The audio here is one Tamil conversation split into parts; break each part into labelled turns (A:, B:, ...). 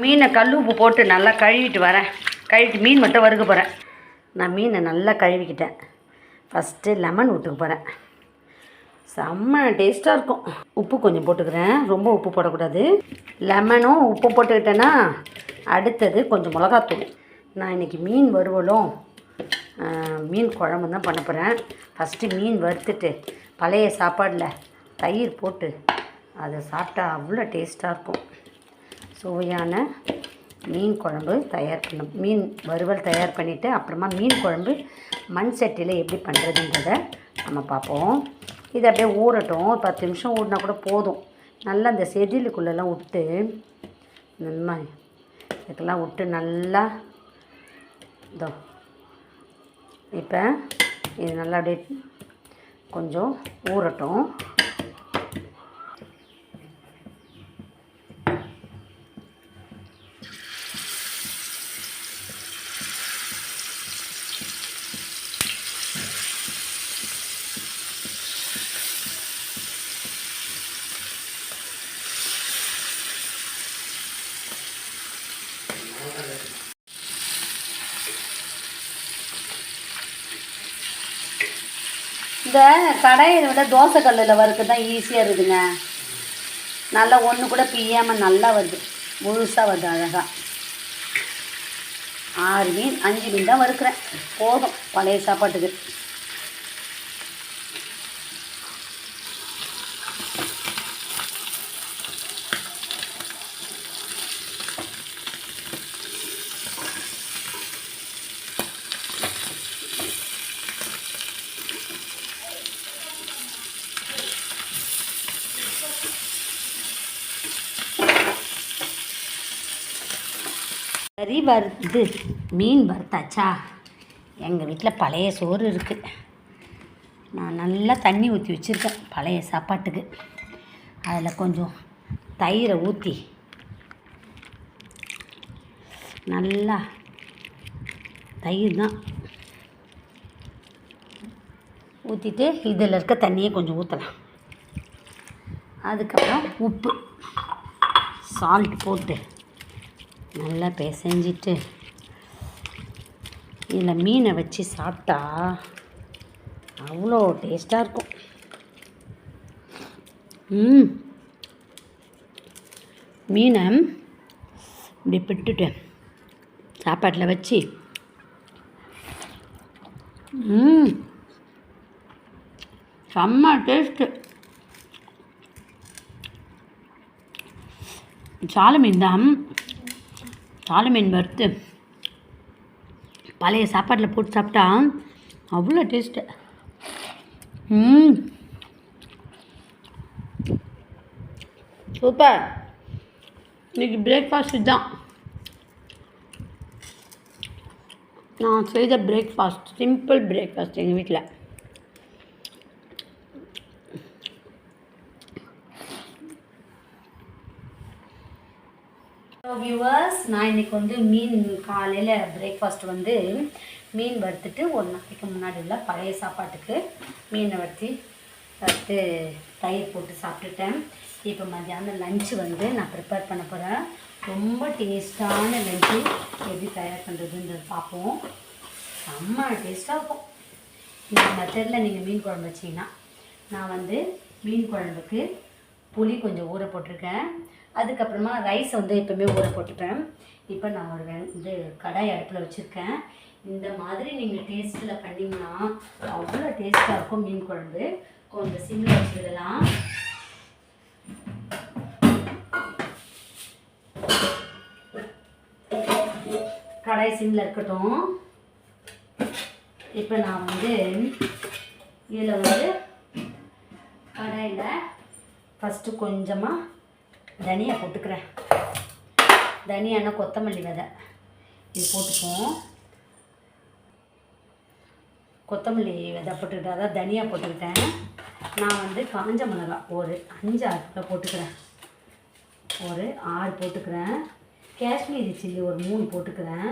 A: மீனை கல் உப்பு போட்டு நல்லா கழுவிட்டு வரேன். கழுவிட்டு மீன் மட்டும் வறுக்க போகிறேன். நான் மீனை நல்லா கழுவிக்கிட்டேன். ஃபஸ்ட்டு லெமன் ஊற்றுக்க போகிறேன். செம்ம டேஸ்ட்டாக இருக்கும். உப்பு கொஞ்சம் போட்டுக்கிறேன், ரொம்ப உப்பு போடக்கூடாது. லெமனும் உப்பு போட்டுக்கிட்டேன்னா அடுத்தது கொஞ்சம் மிளகாத்தூள். நான் இன்றைக்கி மீன் வறுவலும் மீன் குழம்பு தான் பண்ண போகிறேன். ஃபஸ்ட்டு மீன் வறுத்துட்டு பழைய சாப்பாடில் தயிர் போட்டு அதை சாப்பிட்டா அவ்வளோ டேஸ்ட்டாக இருக்கும். சுவையான மீன் குழம்பு தயார் பண்ணணும். மீன் வறுவல் தயார் பண்ணிவிட்டு அப்புறமா மீன் குழம்பு மண் சட்டியில் எப்படி பண்ணுறதுன்றதை நம்ம பார்ப்போம். இது அப்படியே ஊறட்டும். 10 நிமிஷம் ஊறினா கூட போதும். நல்லா அந்த செதிலுக்குள்ளெல்லாம் விட்டு இந்த மாதிரி இதுக்கெல்லாம் விட்டு நல்லா இதோ இப்போ இது நல்லா அப்படியே கொஞ்சம் ஊறட்டும். இந்த கடாயை விட தோசை கல்லில் வறுக்க தான் ஈஸியாக இருக்குதுங்க. நல்லா ஒன்று கூட பிய்யாமல் நல்லா வருது, முழுசாக வருது அழகாக. 6 மீன் 5 மீன் தான் வறுக்கிறேன், போதும் பழைய சாப்பாட்டுக்கு. கறி வறுத்து மீன் வறுத்தாச்சா? எங்கள் வீட்டில் பழைய சோறு இருக்குது. நான் நல்லா தண்ணி ஊற்றி வச்சுருக்கேன் பழைய சாப்பாட்டுக்கு. அதில் கொஞ்சம் தயிரை ஊற்றி நல்லா, தயிர் தான் ஊற்றிட்டு இதில் இருக்க தண்ணியை கொஞ்சம் ஊற்றலாம். அதுக்கப்புறம் உப்பு சால்ட் போட்டு நல்லா பிசைஞ்சிட்டு இதில் மீனை வச்சு சாப்பிட்டா அவ்வளோ டேஸ்ட்டாக இருக்கும். மீனை இப்படி பிட்டுட்டு சாப்பாட்டில் வச்சு செம்ம டேஸ்ட்டு. சால மீன் தான், சால மீன் வறுத்து பழைய சாப்பாட்டில் போட்டு சாப்பிட்டா அவ்வளோ டேஸ்ட்டு. சூப்பர். இன்றைக்கி பிரேக்ஃபாஸ்ட் தான் நான் செய்த பிரேக்ஃபாஸ்ட். சிம்பிள் பிரேக்ஃபாஸ்ட் எங்கள் வீட்டில். வியூவர்ஸ், நான் இன்றைக்கி மீன் காலையில் பிரேக்ஃபாஸ்ட் மீன் வறுத்துட்டு ஒரு நாளைக்கு முன்னாடி உள்ள பழைய சாப்பாட்டுக்கு மீனை வறுத்து தயிர் போட்டு சாப்பிட்டுட்டேன். இப்போ மத்தியானம் லஞ்சு நான் ப்ரிப்பேர் பண்ண போகிறேன். ரொம்ப டேஸ்ட்டான லஞ்சு எப்படி தயார் பண்ணுறதுன்றது பார்ப்போம். செம்ம டேஸ்ட்டாக இருக்கும். இந்த மெத்தடில் நீங்கள் மீன் குழம்பு வச்சிங்கன்னா, நான் மீன் குழம்புக்கு புளி கொஞ்சம் ஊற போட்டிருக்கேன். அதுக்கப்புறமா ரைஸ் எப்போவுமே ஊற போட்டுப்பேன். இப்போ நான் ஒரு கடாய் அடுப்பில் வச்சுருக்கேன். இந்த மாதிரி நீங்கள் டேஸ்ட்டில் பண்ணிங்கன்னா அவ்வளோ டேஸ்ட்டாக இருக்கும் மீன் குழம்பு. கொஞ்சம் சிம்மில் வச்சுக்கிடலாம். கடாய் சிம்மில் இருக்கட்டும். இப்போ நான் இதில் கடாயில் ஃபஸ்ட்டு கொஞ்சமாக தனியா போட்டுக்கிறேன். தனியானா கொத்தமல்லி விதை இது போட்டுப்போம். கொத்தமல்லி விதை போட்டுக்கிட்டேன், அதான் தனியா போட்டுக்கிட்டேன். நான் காஞ்ச மிளகா ஒரு 5-6 போட்டுக்கிறேன். ஒரு 6 போட்டுக்கிறேன். காஷ்மீரி சில்லி ஒரு 3 போட்டுக்கிறேன்.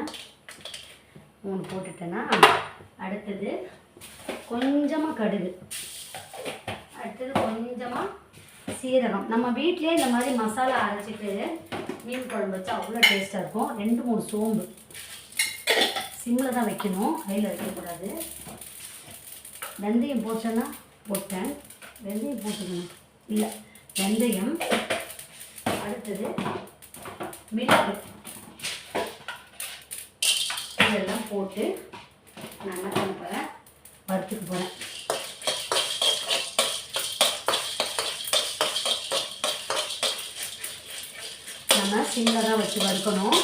A: 3 போட்டுட்டேன்னா அடுத்தது கொஞ்சமாக கடுகு, அடுத்தது கொஞ்சமாக சீரகம். நம்ம வீட்டிலே இந்த மாதிரி மசாலா அரைச்சிட்டு மீன் குழம்பு வச்சா அவ்வளோ டேஸ்ட்டாக இருக்கும். 2-3 சோம்பு. சிம்மில் தான் வைக்கணும், கையில் வைக்கக்கூடாது. வெந்தயம் போட்டேன்னா போட்டேன். வெந்தயம் போட்டுக்கணும் இல்லை, வெந்தயம். அடுத்தது மிளகு. இதெல்லாம் போட்டு நான் என்ன பண்ண போகிறேன், வறுத்துக்க போகிறேன். நம்ம சிம்மில் தான் வச்சு வறுக்கணும்.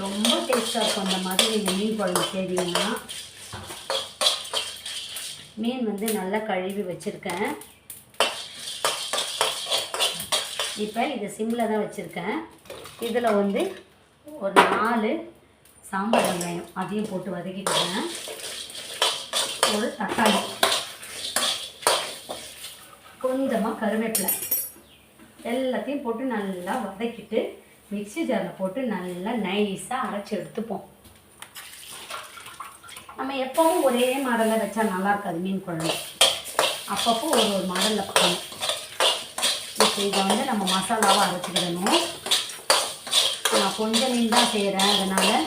A: ரொம்ப டேஸ்ட்டாக இருக்கும். அந்த மாதிரி நீங்கள் மீன் குழம்பு செய்வீங்கன்னா. மீன் வந்து நல்லா கழுவி வச்சுருக்கேன். இப்போ இதை சிம்மில் தான் வச்சுருக்கேன். இதில் வந்து ஒரு 4 சாம்பார் வெங்காயம் அதையும் போட்டு வதக்கிக்கிறேன். ஒரு தக்காளி, கொஞ்சமாக கருவேப்பிலை எல்லாத்தையும் போட்டு நல்லா வதக்கிட்டு மிக்ஸி ஜாரில் போட்டு நல்லா நைஸாக அரைச்சி எடுத்துப்போம். நம்ம எப்போவும் ஒரே மாடலில் வச்சா நல்லா இருக்காது மீன் குழம்பு. அப்பப்போ ஒரு மாடலில் பண்ணணும். இப்போ இதை வந்து நம்ம மசாலாவை அரைச்சிக்கிடணும். நான் கொஞ்சம் மீன் தான் செய்கிறேன், அதனால்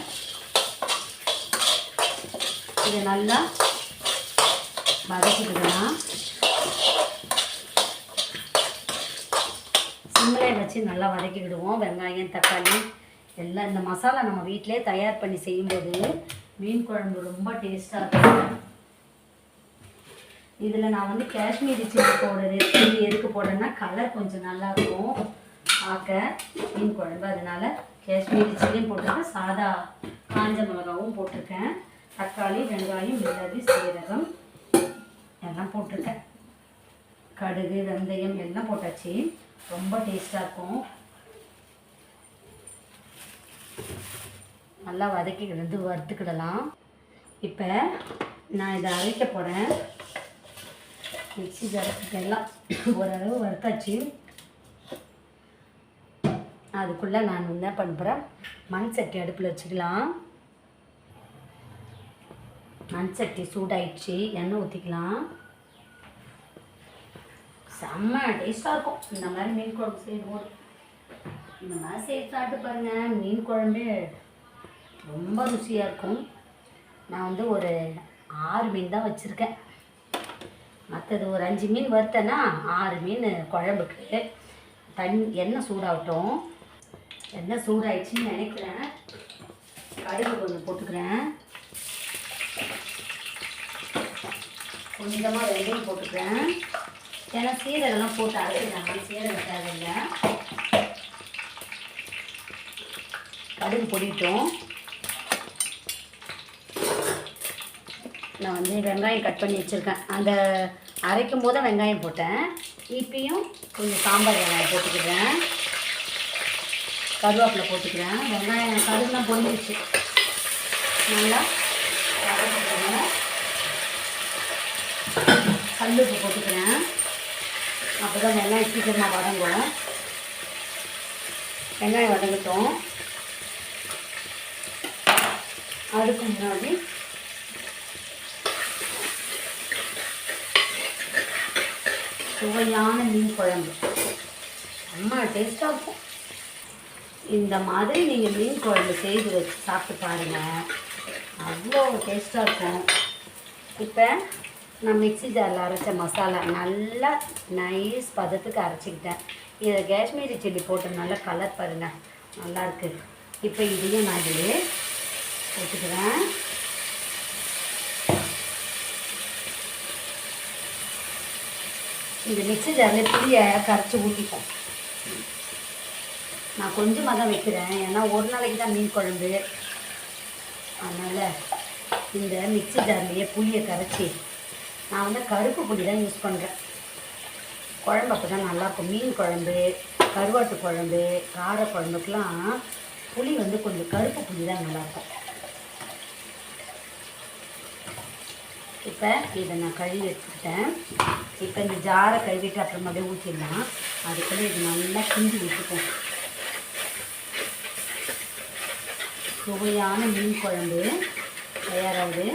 A: இதை நல்லா வதக்கிக்கிடலாம். சிம்மிலே வச்சு நல்லா வதக்கிக்கிடுவோம். வெங்காயம், தக்காளி எல்லாம் இந்த மசாலா நம்ம வீட்டிலே தயார் பண்ணி செய்யும்போது மீன் குழம்பு ரொம்ப டேஸ்ட்டாக இருக்கும். இதில் நான் வந்து காஷ்மீரி சில்லி பவுடர் எதுக்கு போடுறேன்னா கலர் கொஞ்சம் நல்லாயிருக்கும் பார்க்க மீன் குழம்பு. அதனால் காஷ்மீரி சில்லியும் போட்டிருக்கேன், சாதா காஞ்ச மிளகாவும் போட்டிருக்கேன். தக்காளி, வெங்காயம், மிளகு, சீரகம் எல்லாம் போட்டிருக்கேன். கடுகு, வெந்தயம் எல்லாம் போட்டாச்சு. ரொம்ப டேஸ்ட்டாக இருக்கும். நல்லா வதக்கிக்கிட்டு வறுத்துக்கிடலாம். இப்போ நான் இதை அரைக்க போகிறேன். மிக்ஸி ஜாருக்கு எல்லாம் ஓரளவு வறுத்தாச்சு. அதுக்குள்ளே நான் என்ன பண்ணுறேன், மண் சட்டி அடுப்பில் வச்சுக்கலாம். மண் சட்டி சூடாயிடுச்சு, எண்ணெய் ஊற்றிக்கலாம். செம்ம டேஸ்ட்டாக இருக்கும் இந்த மாதிரி மீன் குழம்பு செய்யும்போது. இந்த மாதிரி செய்து சாப்பிட்டு பாருங்கள், மீன் குழம்பு ரொம்ப ருசியாக இருக்கும். நான் வந்து ஒரு 6 மீன் தான் வச்சுருக்கேன். மற்றது ஒரு 5 மீன் வறுத்தேன்னா 6 மீன் குழம்புக்கு. எண்ணெய் சூடாகட்டும். எண்ணெய் சூடாயிடுச்சுன்னு நினைக்கிறேன். கடுகு கொஞ்சம் போட்டுக்கிறேன். கொஞ்சமாக வெங்காயம் போட்டுக்கிறேன். ஏன்னா சீரகெல்லாம் போட்டு அரைச்சிட்டாங்க, சீரகம் தேவையில்லை. கடுகு பொடிட்டோம். நான் வந்து வெங்காயம் கட் பண்ணி வச்சுருக்கேன். அந்த அரைக்கும் போது வெங்காயம் போட்டேன். இப்பயும் கொஞ்சம் சாம்பார் வெங்காயம் போட்டுக்கிறேன். கருவேப்பிலை போட்டுக்கிறேன். வெங்காயம் கடுகுலாம் பொரிஞ்சிச்சு. நல்லா வதக்கிக்கிறேன். கல்லுப்பு போட்டுக்கிறேன். அப்போ தான் வெங்காயம் சீக்கிரமாக வதங்கும். வெங்காயம் வதங்கட்டும். அதுக்கு முன்னாடி சுவையான மீன் குழம்பு செம்ம டேஸ்ட்டாக இருக்கும். இந்த மாதிரி நீங்கள் மீன் குழம்பு செய்து வச்சு சாப்பிட்டு பாருங்கள், அவ்வளோ டேஸ்ட்டாக இருக்கும். இப்போ நான் மிக்ஸி ஜாரில் அரைச்ச மசாலா நல்லா நைஸ் பதத்துக்கு அரைச்சிக்கிட்டேன். இதை காஷ்மீரி சில்லி போட்டு நல்லா கலர் பாருங்கள், நல்லாயிருக்கு. இப்போ இதையும் நான் இதிலே போட்டுக்கிறேன். இந்த மிக்ஸி ஜாரில் புளியை கரைச்சி ஊற்றிப்போம். நான் கொஞ்சமாக தான் வைக்கிறேன், ஏன்னா ஒரு நாளைக்கு தான் மீன் குழம்பு. அதனால் இந்த மிக்ஸி ஜார்லேயே புளியை கரைச்சி, நான் வந்து கருப்பு புளி தான் யூஸ் பண்ணுறேன். குழம்பு அப்போ தான் நல்லாயிருக்கும். மீன் குழம்பு, கருவாட்டு குழம்பு, கார குழம்புக்கெலாம் புளி வந்து கொஞ்சம் கருப்பு புளி தான் நல்லாயிருக்கும். இப்போ இதை நான் கழுவி எடுத்துக்கிட்டேன். இப்போ இந்த ஜாரை கழுவிட்டு அப்புறமாவே ஊற்றிடலாம். அதுக்குள்ளே இது நல்லா கிண்டி விட்டுப்போம். சுவையான மீன் குழம்பு தயாராகுது.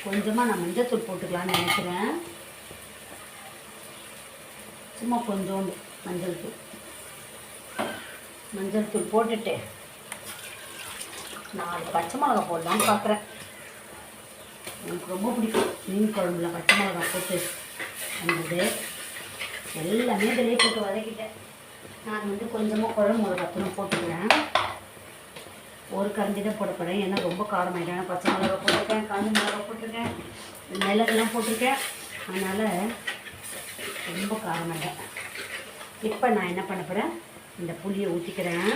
A: கொஞ்சமாக நான் மஞ்சத்தூள் போட்டுக்கலான்னு நினைக்கிறேன். சும்மா கொஞ்சோண்டு மஞ்சள் தூள் போட்டுட்டு 4 பச்சை மிளகா போடலான்னு பார்க்குறேன். எனக்கு ரொம்ப பிடிக்கும் மீன் குழம்புல பச்சை மிளகா போட்டு வந்தது. எல்லாமே இதிலே போட்டு வதக்கிட்டேன். நான் கொஞ்சமாக குழம்பு மிளகாத்தூள் போட்டுக்கிறேன். ஒரு கரண்டி தான் போட போகிறேன், ஏன்னா ரொம்ப காரமாயிட்டேன். பச்சை மிளகா போட்டிருக்கேன், காஞ்ச மிளகா போட்டிருக்கேன், மிளகுலாம் போட்டிருக்கேன், அதனால் ரொம்ப காரமாயிட்டேன். இப்போ நான் என்ன பண்ண போகிறேன், இந்த புளியை ஊற்றிக்கிறேன்.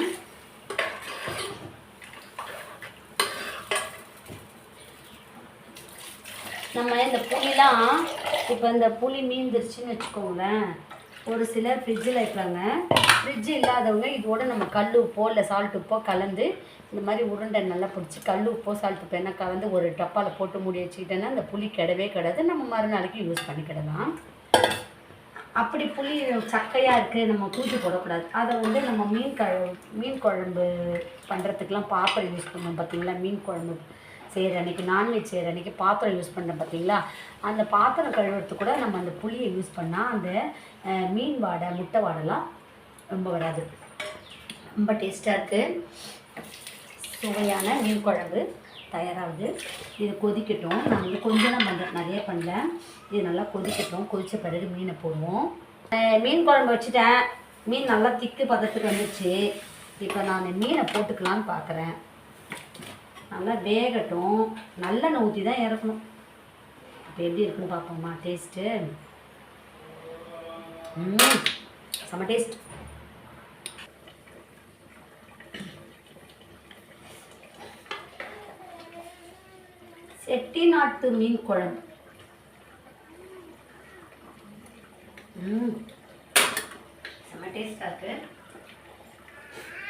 A: நம்ம இந்த புளிலாம் இப்போ இந்த புளி மீந்துருச்சுன்னு வச்சுக்கோங்களேன், ஒரு சிலர் ஃப்ரிட்ஜில் வைக்கிறாங்க. ஃப்ரிட்ஜு இல்லாதவங்க இதோட நம்ம கல் உப்போ இல்லை சால்ட் உப்போ கலந்து இந்த மாதிரி உருண்டை நல்லா பிடிச்சி கல் உப்போ சால்ட் உப்போ என்ன கலந்து ஒரு டப்பாவில் போட்டு மூடி வச்சுக்கிட்டேன்னா அந்த புளி கிடவே கிடாது, நம்ம மறுநாளைக்கு யூஸ் பண்ணிக்கிடலாம். அப்படி புளி சக்கையாக இருக்குது நம்ம தூக்கி போடக்கூடாது. அதை நம்ம மீன் குழம்பு பண்ணுறதுக்கெலாம் பாத்திரம் யூஸ் பண்ணுவோம் பார்த்தீங்களா. மீன் குழம்பு செய்கிற அன்றைக்கி, நான்வெஜ் செய்கிற அன்றைக்கி பாத்திரம் யூஸ் பண்ணுறோம் பார்த்தீங்களா. அந்த பாத்திரம் கழுவுறதுக்கு கூட நம்ம அந்த புளியை யூஸ் பண்ணால் அந்த மீன் வாடை முட்டை வாடைலாம் ரொம்ப வராது. ரொம்ப டேஸ்ட்டாக இருக்குது. சுவையான மீன் குழம்பு தயாராகுது. இது கொதிக்கட்டும். நான் கொஞ்சம் தான் பண்ணுறேன், நிறைய பண்ணல. இது நல்லா கொதிக்கட்டும். கொதித்த பிறகு மீனை போடுவோம். மீன் குழம்பு வச்சுட்டேன். மீன் நல்லா திக்கு பதத்துக்கு வந்துடுச்சு. இப்போ நான் மீனை போட்டுக்கலான்னு பார்க்குறேன். நல்லா வேகட்டும். நல்லெண்ணெய் ஊற்றி தான் இறக்கணும். இப்போ எப்படி இருக்குன்னு பார்ப்போம்மா டேஸ்ட்டு. செம்ம டேஸ்ட். செட்டிநாட்டு மீன் குழம்பு. செம்ம டேஸ்டாக இருக்குது.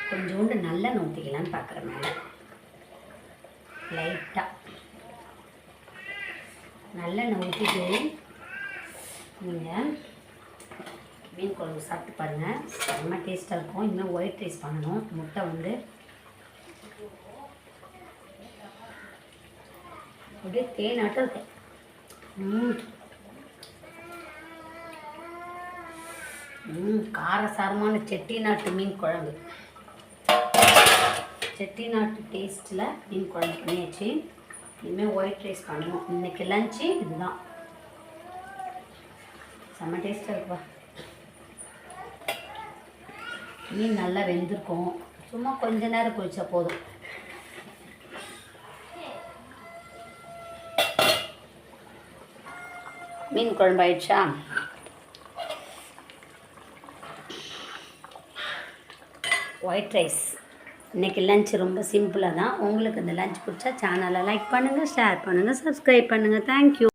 A: கொஞ்சோண்டு நல்லெண்ணெய் ஊற்றிக்கலான்னு பார்க்குறேன் மேலே லைட்டாக. நல்லெண்ணெய் ஊற்றிட்டு நீங்கள் மீன் குழம்பு சாப்பிட்டு பாருங்கள், செம்ம டேஸ்ட்டாக இருக்கும். இன்னும் ஒயிட் ரைஸ் பண்ணணும். முட்டை அப்படியே தேனாட்டம் இருக்கும். காரசாரமான செட்டிநாட்டு மீன் குழம்பு. செட்டிநாட்டு டேஸ்ட்டில் மீன் குழம்பு பண்ணியாச்சு. இனிமேல் ஒயிட் ரைஸ் பண்ணணும். இன்றைக்கி லஞ்சு இதுதான். செம்ம டேஸ்ட்டாக இருக்குப்பா. மீன் நல்லா வெந்திருக்கும். சும்மா கொஞ்ச நேரம் குளிச்சா போதும். மீன் குழம்பு ஆயிடுச்சா? White rice. இன்றைக்கி லஞ்ச் ரொம்ப சிம்பிளாக தான். உங்களுக்கு இந்த லஞ்ச் பிடிச்சா சேனலை லைக் பண்ணுங்கள், ஷேர் பண்ணுங்கள், சப்ஸ்கிரைப் பண்ணுங்கள். தேங்க்யூ.